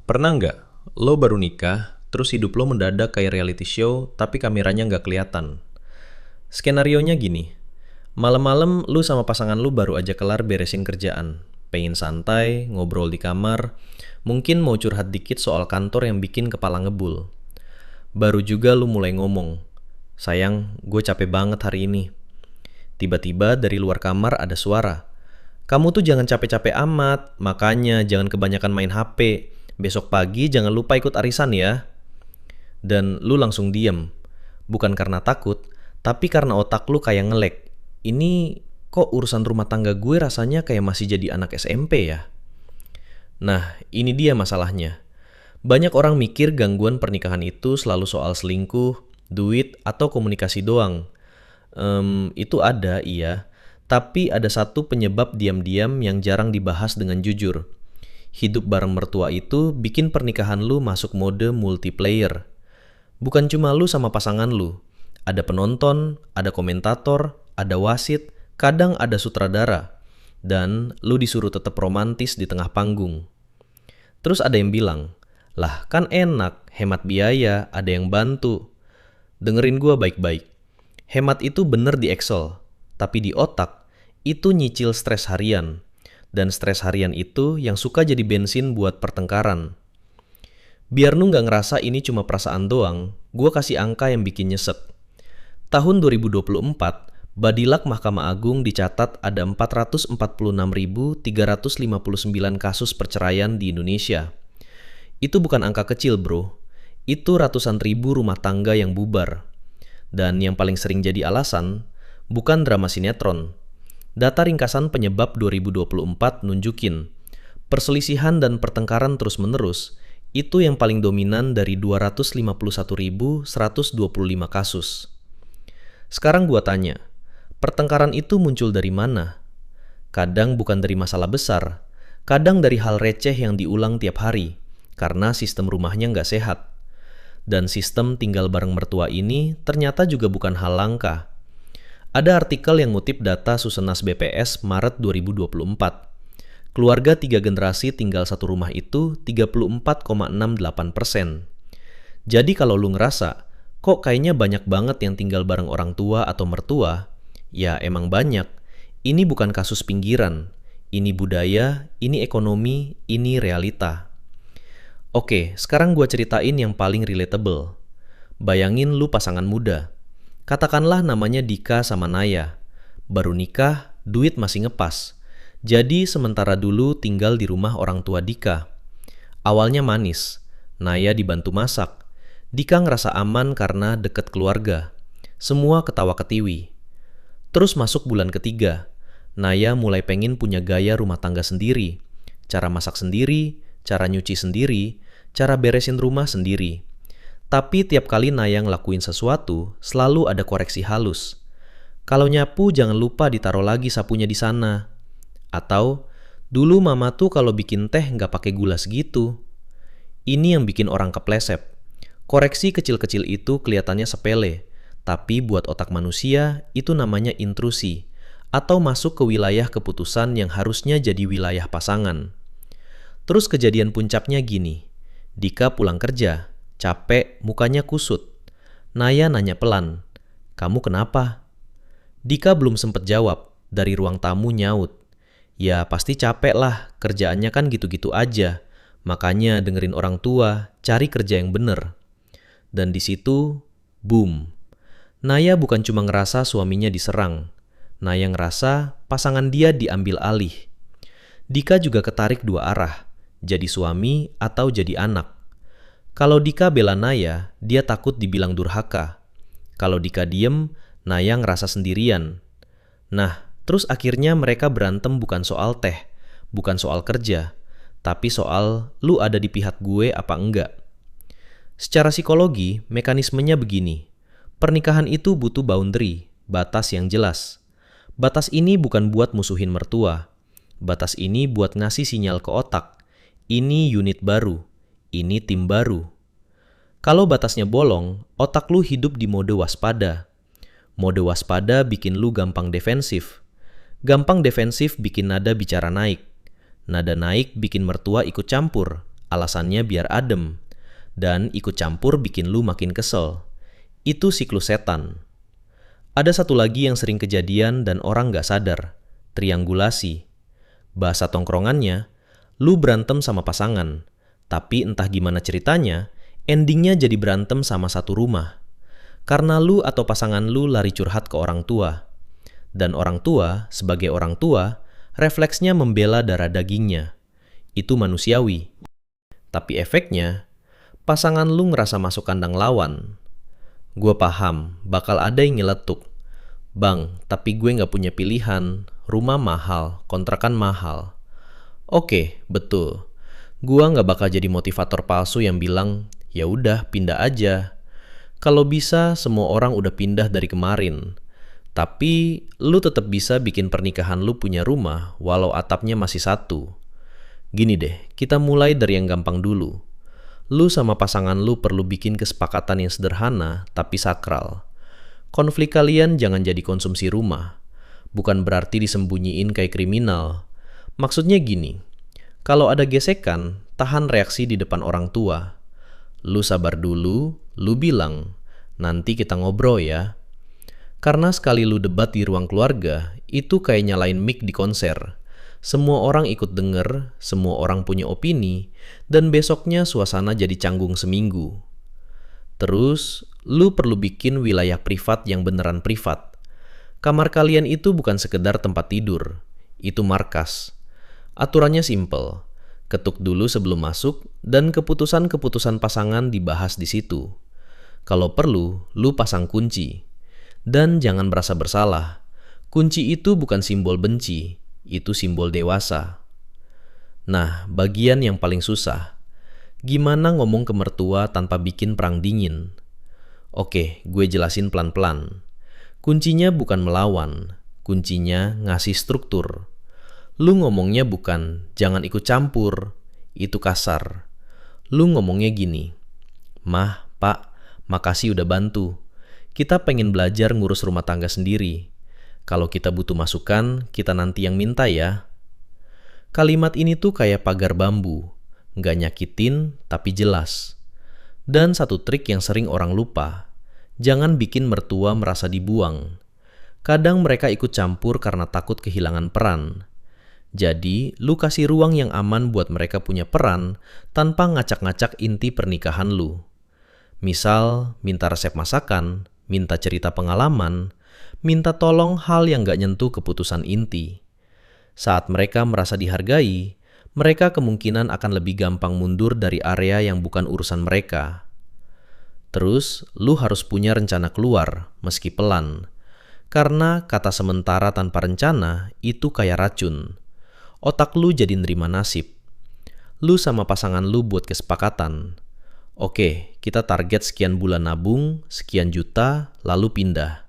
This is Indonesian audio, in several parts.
Pernah nggak lo baru nikah, terus hidup lo mendadak kayak reality show, tapi kameranya nggak kelihatan? Skenarionya gini, malam-malam lu sama pasangan lu baru aja kelar beresin kerjaan. Pengen santai, ngobrol di kamar, mungkin mau curhat dikit soal kantor yang bikin kepala ngebul. Baru juga lu mulai ngomong, sayang, gue capek banget hari ini. Tiba-tiba dari luar kamar ada suara. Kamu tuh jangan capek-capek amat, makanya jangan kebanyakan main HP. Besok pagi jangan lupa ikut arisan ya. Dan lu langsung diem. Bukan karena takut, tapi karena otak lu kayak ngelek. Ini kok urusan rumah tangga gue rasanya kayak masih jadi anak SMP ya? Nah, ini dia masalahnya. Banyak orang mikir gangguan pernikahan itu selalu soal selingkuh, duit, atau komunikasi doang. Itu ada, iya. Tapi ada satu penyebab diam-diam yang jarang dibahas dengan jujur. Hidup bareng mertua itu bikin pernikahan lu masuk mode multiplayer. Bukan cuma lu sama pasangan lu. Ada penonton, ada komentator, ada wasit, kadang ada sutradara. Dan lu disuruh tetap romantis di tengah panggung. Terus ada yang bilang, lah kan enak, hemat biaya, ada yang bantu. Dengerin gua baik-baik. Hemat itu bener di Excel, tapi di otak itu nyicil stres harian. Dan stres harian itu yang suka jadi bensin buat pertengkaran. Biar lu gak ngerasa ini cuma perasaan doang, gua kasih angka yang bikin nyesek. Tahun 2024, Badilak Mahkamah Agung dicatat ada 446.359 kasus perceraian di Indonesia. Itu bukan angka kecil bro, itu ratusan ribu rumah tangga yang bubar. Dan yang paling sering jadi alasan, bukan drama sinetron. Data ringkasan penyebab 2024 nunjukin, perselisihan dan pertengkaran terus-menerus, itu yang paling dominan dari 251.125 kasus. Sekarang gua tanya, pertengkaran itu muncul dari mana? Kadang bukan dari masalah besar, kadang dari hal receh yang diulang tiap hari, karena sistem rumahnya nggak sehat. Dan sistem tinggal bareng mertua ini ternyata juga bukan hal langka. Ada artikel yang ngutip data Susenas BPS Maret 2024. Keluarga 3 generasi tinggal satu rumah itu 34,68%. Jadi kalau lu ngerasa, kok kayaknya banyak banget yang tinggal bareng orang tua atau mertua? Ya emang banyak. Ini bukan kasus pinggiran. Ini budaya, ini ekonomi, ini realita. Oke, sekarang gua ceritain yang paling relatable. Bayangin lu pasangan muda. Katakanlah namanya Dika sama Naya. Baru nikah, duit masih ngepas. Jadi sementara dulu tinggal di rumah orang tua Dika. Awalnya manis. Naya dibantu masak. Dika ngerasa aman karena deket keluarga. Semua ketawa ketiwi. Terus masuk bulan ketiga. Naya mulai pengen punya gaya rumah tangga sendiri. Cara masak sendiri, cara nyuci sendiri, cara beresin rumah sendiri. Tapi tiap kali Naya ngelakuin sesuatu, selalu ada koreksi halus. Kalau nyapu jangan lupa ditaruh lagi sapunya di sana. Atau, dulu mama tuh kalau bikin teh nggak pakai gula segitu. Ini yang bikin orang kepleset. Koreksi kecil-kecil itu kelihatannya sepele, tapi buat otak manusia itu namanya intrusi, atau masuk ke wilayah keputusan yang harusnya jadi wilayah pasangan. Terus kejadian puncaknya gini, Dika pulang kerja, capek, mukanya kusut. Naya nanya pelan, kamu kenapa? Dika belum sempet jawab, dari ruang tamu nyaut. Ya pasti capek lah, kerjaannya kan gitu-gitu aja. Makanya dengerin orang tua, cari kerja yang bener. Dan di situ, boom. Naya bukan cuma ngerasa suaminya diserang. Naya ngerasa pasangan dia diambil alih. Dika juga ketarik dua arah, jadi suami atau jadi anak. Kalau Dika bela Naya, dia takut dibilang durhaka. Kalau Dika diem, Naya ngerasa sendirian. Nah, terus akhirnya mereka berantem bukan soal teh, bukan soal kerja, tapi soal lu ada di pihak gue apa enggak. Secara psikologi, mekanismenya begini. Pernikahan itu butuh boundary, batas yang jelas. Batas ini bukan buat musuhin mertua. Batas ini buat ngasih sinyal ke otak. Ini unit baru. Ini tim baru. Kalau batasnya bolong, otak lu hidup di mode waspada. Mode waspada bikin lu gampang defensif. Gampang defensif bikin nada bicara naik. Nada naik bikin mertua ikut campur. Alasannya biar adem. Dan ikut campur bikin lu makin kesel. Itu siklus setan. Ada satu lagi yang sering kejadian dan orang gak sadar. Triangulasi. Bahasa tongkrongannya, lu berantem sama pasangan. Tapi entah gimana ceritanya, endingnya jadi berantem sama satu rumah. Karena lu atau pasangan lu lari curhat ke orang tua. Dan orang tua, sebagai orang tua, refleksnya membela darah dagingnya. Itu manusiawi. Tapi efeknya, pasangan lu ngerasa masuk kandang lawan. Gue paham, bakal ada yang nyeletuk. Bang, tapi gue gak punya pilihan. Rumah mahal, kontrakan mahal. Oke, betul. Gua nggak bakal jadi motivator palsu yang bilang, ya udah pindah aja. Kalau bisa semua orang udah pindah dari kemarin. Tapi lu tetap bisa bikin pernikahan lu punya rumah walau atapnya masih satu. Gini deh, kita mulai dari yang gampang dulu. Lu sama pasangan lu perlu bikin kesepakatan yang sederhana tapi sakral. Konflik kalian jangan jadi konsumsi rumah. Bukan berarti disembunyiin kayak kriminal. Maksudnya gini, kalau ada gesekan, tahan reaksi di depan orang tua. Lu sabar dulu, lu bilang, nanti kita ngobrol ya. Karena sekali lu debat di ruang keluarga, itu kayak nyalain mic di konser. Semua orang ikut denger, semua orang punya opini, dan besoknya suasana jadi canggung seminggu. Terus, lu perlu bikin wilayah privat yang beneran privat. Kamar kalian itu bukan sekedar tempat tidur, itu markas. Aturannya simple, ketuk dulu sebelum masuk dan keputusan-keputusan pasangan dibahas di situ. Kalau perlu, lu pasang kunci. Dan jangan merasa bersalah, kunci itu bukan simbol benci, itu simbol dewasa. Nah, bagian yang paling susah. Gimana ngomong ke mertua tanpa bikin perang dingin? Oke, gue jelasin pelan-pelan. Kuncinya bukan melawan, kuncinya ngasih struktur. Lu ngomongnya bukan, jangan ikut campur, itu kasar. Lu ngomongnya gini, Mah, Pak, makasih udah bantu. Kita pengen belajar ngurus rumah tangga sendiri. Kalau kita butuh masukan, kita nanti yang minta ya. Kalimat ini tuh kayak pagar bambu, nggak nyakitin tapi jelas. Dan satu trik yang sering orang lupa, jangan bikin mertua merasa dibuang. Kadang mereka ikut campur karena takut kehilangan peran. Jadi, lu kasih ruang yang aman buat mereka punya peran tanpa ngacak-ngacak inti pernikahan lu. Misal, minta resep masakan, minta cerita pengalaman, minta tolong hal yang gak nyentuh keputusan inti. Saat mereka merasa dihargai, mereka kemungkinan akan lebih gampang mundur dari area yang bukan urusan mereka. Terus, lu harus punya rencana keluar, meski pelan. Karena kata sementara tanpa rencana itu kayak racun. Otak lu jadi nerima nasib. Lu sama pasangan lu buat kesepakatan. Oke, kita target sekian bulan nabung, sekian juta, lalu pindah.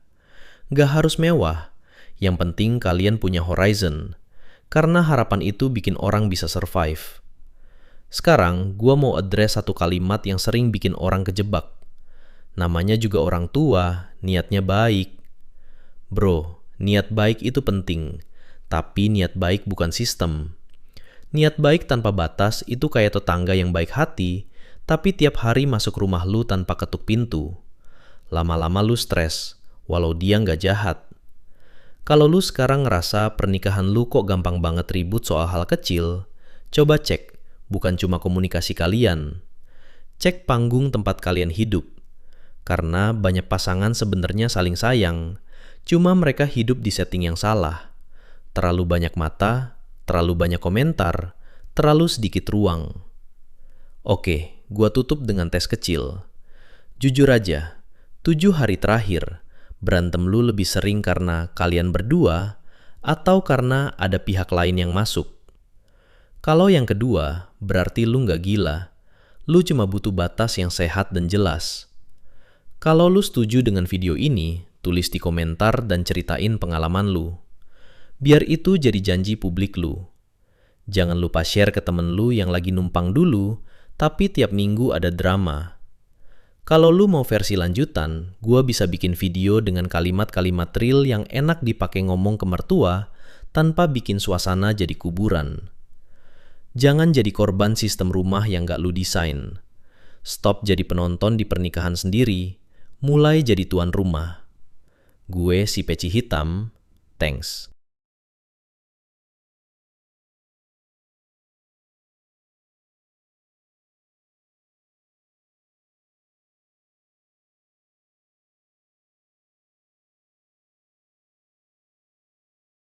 Gak harus mewah. Yang penting kalian punya horizon. Karena harapan itu bikin orang bisa survive. Sekarang, gua mau address satu kalimat yang sering bikin orang kejebak. Namanya juga orang tua, niatnya baik. Bro, niat baik itu penting. Tapi niat baik bukan sistem. Niat baik tanpa batas itu kayak tetangga yang baik hati, tapi tiap hari masuk rumah lu tanpa ketuk pintu. Lama-lama lu stres, walau dia nggak jahat. Kalau lu sekarang ngerasa pernikahan lu kok gampang banget ribut soal hal kecil, coba cek, bukan cuma komunikasi kalian. Cek panggung tempat kalian hidup. Karena banyak pasangan sebenarnya saling sayang, cuma mereka hidup di setting yang salah. Terlalu banyak mata, terlalu banyak komentar, terlalu sedikit ruang. Oke, gua tutup dengan tes kecil. Jujur aja, 7 hari terakhir, berantem lu lebih sering karena kalian berdua atau karena ada pihak lain yang masuk? Kalau yang kedua, berarti lu nggak gila. Lu cuma butuh batas yang sehat dan jelas. Kalau lu setuju dengan video ini, tulis di komentar dan ceritain pengalaman lu. Biar itu jadi janji publik lu. Jangan lupa share ke temen lu yang lagi numpang dulu, tapi tiap minggu ada drama. Kalau lu mau versi lanjutan, gua bisa bikin video dengan kalimat-kalimat real yang enak dipakai ngomong ke mertua tanpa bikin suasana jadi kuburan. Jangan jadi korban sistem rumah yang gak lu desain. Stop jadi penonton di pernikahan sendiri, mulai jadi tuan rumah. Gue si peci hitam, thanks.